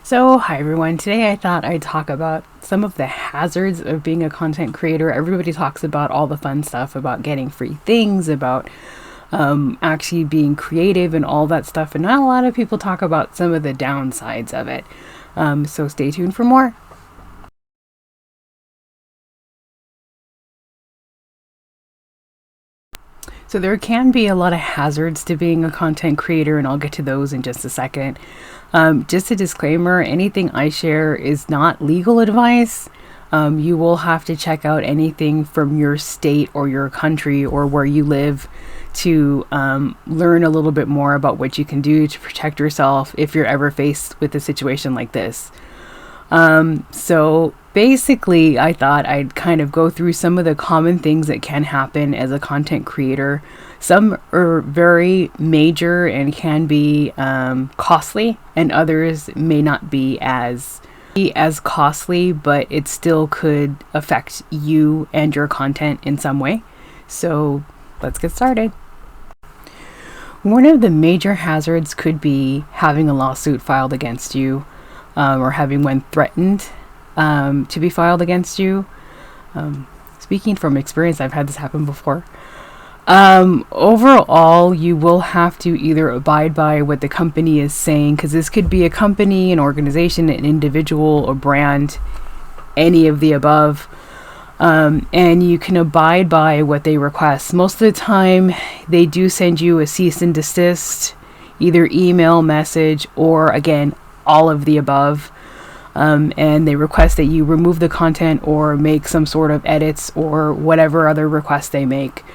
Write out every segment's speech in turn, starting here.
So, hi everyone. Today I thought I'd talk about some of the hazards of being a content creator. Everybody talks about all the fun stuff about getting free things, about actually being creative and all that stuff, and not a lot of people talk about some of the downsides of it. So, stay tuned for more. So there can be a lot of hazards to being a content creator, and I'll get to those in just a second. Just a disclaimer, anything I share is not legal advice. You will have to check out anything from your state or your country or where you live to learn a little bit more about what you can do to protect yourself if you're ever faced with a situation like this. So basically, I thought I'd kind of go through some of the common things that can happen as a content creator. Some are very major and can be costly, and others may not be as costly, but it still could affect you and your content in some way. So let's get started. One of the major hazards could be having a lawsuit filed against you, or having one threatened to be filed against you. Speaking from experience, I've had this happen before. Overall, you will have to either abide by what the company is saying, because this could be a company, an organization, an individual, a brand, any of the above. And you can abide by what they request. Most of the time, they do send you a cease and desist, either email, message, or again, all of the above. And they request that you remove the content or make some sort of edits or whatever other requests they make.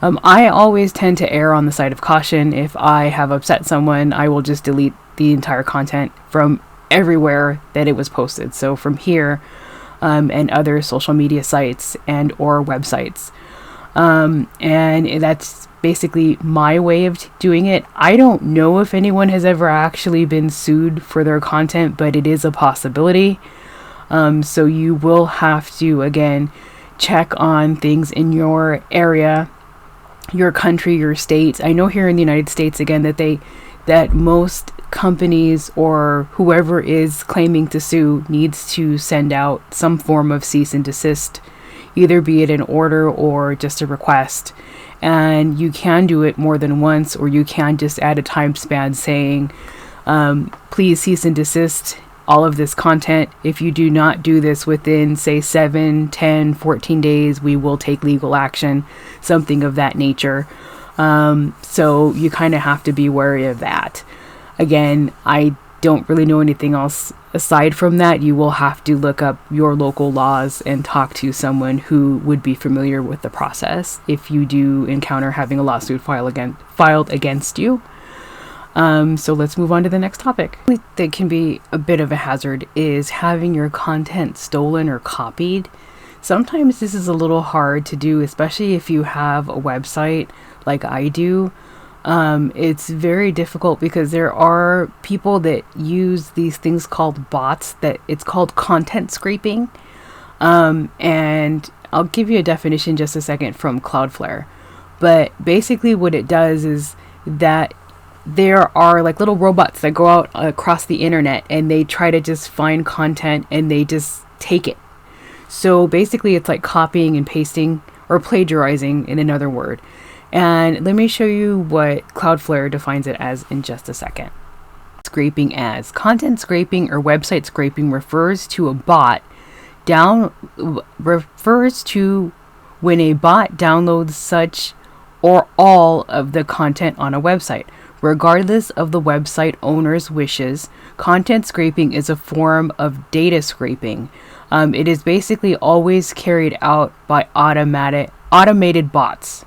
I always tend to err on the side of caution. If I have upset someone, I will just delete the entire content from everywhere that it was posted. So from here and other social media sites and or websites. And that's basically my way of doing it. I don't know if anyone has ever actually been sued for their content, but it is a possibility. So you will have to, again, check on things in your area, your country, your state. I know here in the United States, again, that most companies or whoever is claiming to sue needs to send out some form of cease and desist, either be it an order or just a request. And you can do it more than once, or you can just add a time span saying, please cease and desist all of this content. If you do not do this within, say, 7, 10, 14 days, we will take legal action, something of that nature. So you kind of have to be wary of that. Again, I don't really know anything else aside from that. You will have to look up your local laws and talk to someone who would be familiar with the process if you do encounter having a lawsuit filed against you. So let's move on to the next topic. That can be a bit of a hazard is having your content stolen or copied. Sometimes this is a little hard to do, especially if you have a website like I do. It's very difficult because there are people that use these things called bots, that it's called content scraping. And I'll give you a definition just a second from Cloudflare. But basically what it does is that there are like little robots that go out across the internet and they try to just find content and they just take it. So basically it's like copying and pasting, or plagiarizing in another word. And let me show you what Cloudflare defines it as in just a second. Scraping as content scraping or website scraping refers to when a bot downloads such or all of the content on a website. Regardless of the website owner's wishes, content scraping is a form of data scraping. It is basically always carried out by automated bots.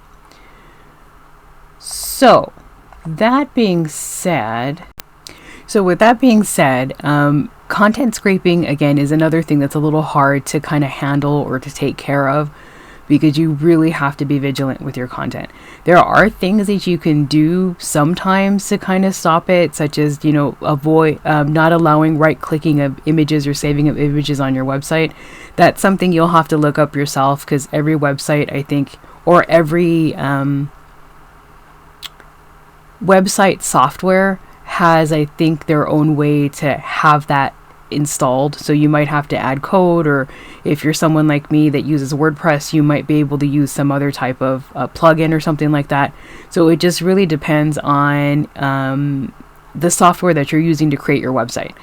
So, with that being said, content scraping, again, is another thing that's a little hard to kind of handle or to take care of, because you really have to be vigilant with your content. There are things that you can do sometimes to kind of stop it, such as, avoid not allowing right-clicking of images or saving of images on your website. That's something you'll have to look up yourself, because every website, I think, or every website software has, I think, their own way to have that installed, so you might have to add code, or if you're someone like me that uses WordPress, you might be able to use some other type of plugin or something like that. So it just really depends on the software that you're using to create your website.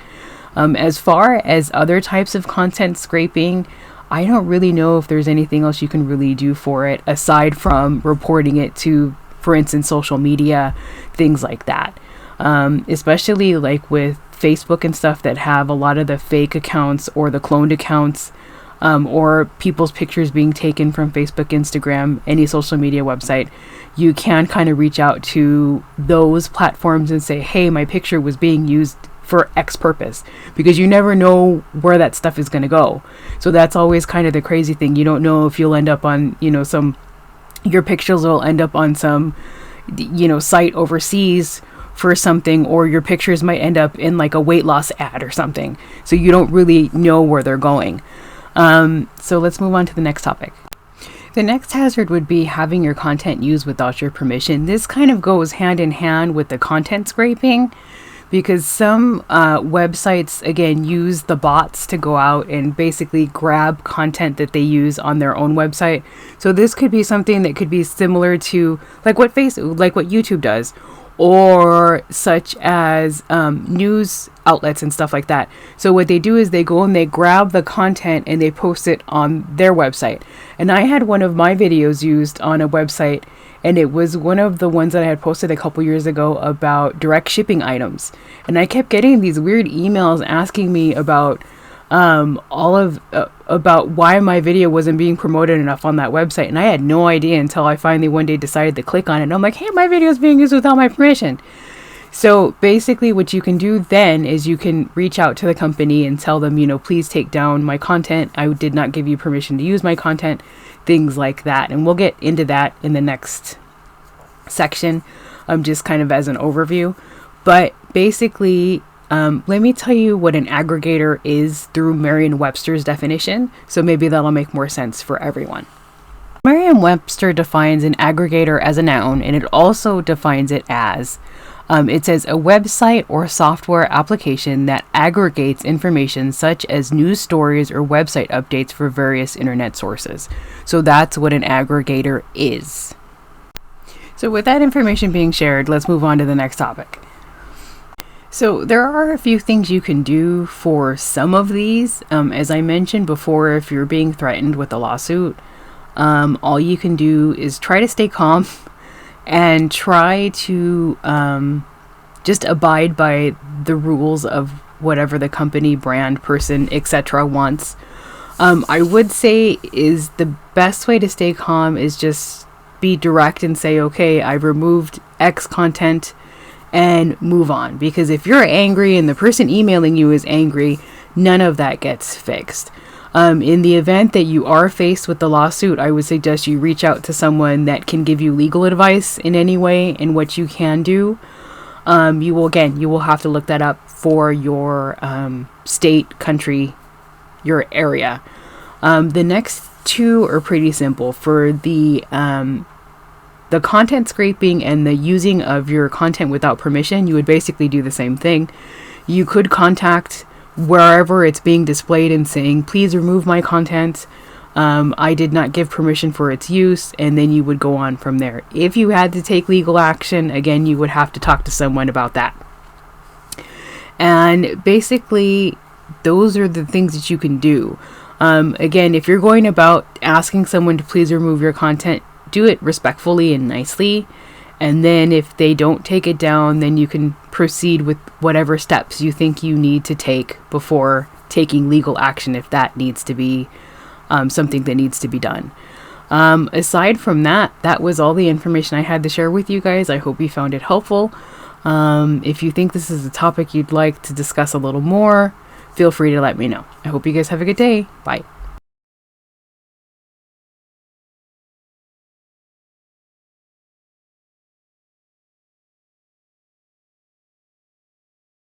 As far as other types of content scraping, I don't really know if there's anything else you can really do for it aside from reporting it to, for instance, social media, things like that. Especially like with Facebook and stuff that have a lot of the fake accounts or the cloned accounts, or people's pictures being taken from Facebook, Instagram, any social media website. You can kind of reach out to those platforms and say, hey, my picture was being used for X purpose, because you never know where that stuff is going to go. So that's always kind of the crazy thing. You don't know if you'll end up on, your pictures will end up on some, site overseas for something, or your pictures might end up in like a weight loss ad or something. So you don't really know where they're going. So let's move on to the next topic. The next hazard would be having your content used without your permission. This kind of goes hand in hand with the content scraping, because some websites, again, use the bots to go out and basically grab content that they use on their own website. So this could be something that could be similar to like what YouTube does, or such as news outlets and stuff like that. So what they do is they go and they grab the content and they post it on their website. And I had one of my videos used on a website, and it was one of the ones that I had posted a couple years ago about direct shipping items. And I kept getting these weird emails asking me about about why my video wasn't being promoted enough on that website. And I had no idea until I finally one day decided to click on it. And I'm like, hey, my video is being used without my permission. So basically what you can do then is you can reach out to the company and tell them, please take down my content. I did not give you permission to use my content, things like that. And we'll get into that in the next section, just kind of as an overview. But basically, let me tell you what an aggregator is through Merriam Webster's definition. So maybe that'll make more sense for everyone. Merriam Webster defines an aggregator as a noun, and it also defines it as it says a website or software application that aggregates information such as news stories or website updates for various internet sources. So that's what an aggregator is. So with that information being shared, let's move on to the next topic. So there are a few things you can do for some of these. As I mentioned before, if you're being threatened with a lawsuit, all you can do is try to stay calm and try to just abide by the rules of whatever the company, brand, person, etc. wants. I would say is the best way to stay calm is just be direct and say, okay, I've removed X content, and move on. Because if you're angry and the person emailing you is angry, none of that gets fixed. In the event that you are faced with the lawsuit, I would suggest you reach out to someone that can give you legal advice in any way and what you can do. You will have to look that up for your state, country, your area. The next two are pretty simple. For the content scraping and the using of your content without permission, you would basically do the same thing. You could contact wherever it's being displayed and saying, please remove my content. I did not give permission for its use, and then you would go on from there. If you had to take legal action, again, you would have to talk to someone about that. And basically, those are the things that you can do. Again, if you're going about asking someone to please remove your content, do it respectfully and nicely. And then if they don't take it down, then you can proceed with whatever steps you think you need to take before taking legal action, if that needs to be something that needs to be done. Aside from that, that was all the information I had to share with you guys. I hope you found it helpful. If you think this is a topic you'd like to discuss a little more, feel free to let me know. I hope you guys have a good day. Bye.